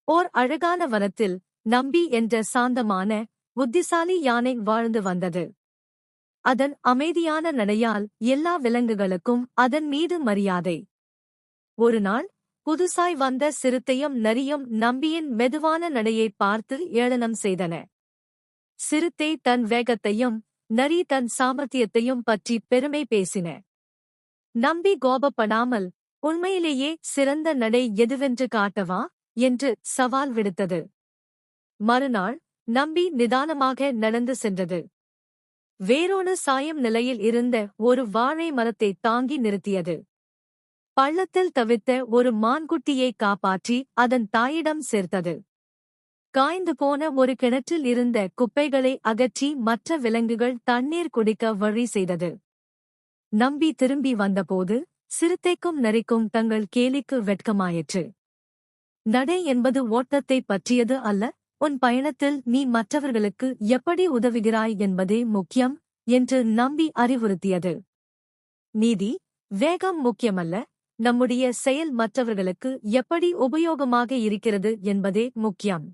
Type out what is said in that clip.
ஓர் அழகான வனத்தில் நம்பி என்ற சாந்தமான, புத்திசாலி யானை வாழ்ந்து வந்தது. அதன் அமைதியான நடையால் எல்லா விலங்குகளுக்கும் அதன் மீது மரியாதை. ஒருநாள் புதுசாய் வந்த சிறுத்தையும் நரியும் நம்பியின் மெதுவான நடையைப் பார்த்து ஏளனம் செய்தன. சிறுத்தை தன் வேகத்தையும் நரி தன் சாமர்த்தியத்தையும் பற்றி பெருமை பேசின. நம்பி கோபப்படாமல், உண்மையிலேயே சிறந்த நடை எதுவென்று காட்டவா என்று சவால் விடுத்தது. மறுநாள் நம்பி நிதானமாக நடந்து சென்றது. வேரோடு சாயும் நிலையில் இருந்த ஒரு வாழை மரத்தை தாங்கி நிறுத்தியது. பள்ளத்தில் தவித்த ஒரு மான்குட்டியை காப்பாற்றி அதன் தாயிடம் சேர்த்தது. காய்ந்து போன ஒரு கிணற்றில் இருந்த குப்பைகளை அகற்றி மற்ற விலங்குகள் தண்ணீர் குடிக்க வழி செய்தது. நம்பி திரும்பி வந்தபோது சிறுத்தைக்கும் நரிக்கும் தங்கள் கேலிக்கு வெட்கமாயிற்று. நடை என்பது ஓட்டத்தை பற்றியது அல்ல, உன் பயணத்தில் நீ மற்றவர்களுக்கு எப்படி உதவுகிறாய் என்பதே முக்கியம் என்று நம்பி அறிவுறுத்தியது. நீதி: வேகம் முக்கியமல்ல, நம்முடைய செயல் மற்றவர்களுக்கு எப்படி உபயோகமாக இருக்கிறது என்பதே முக்கியம்.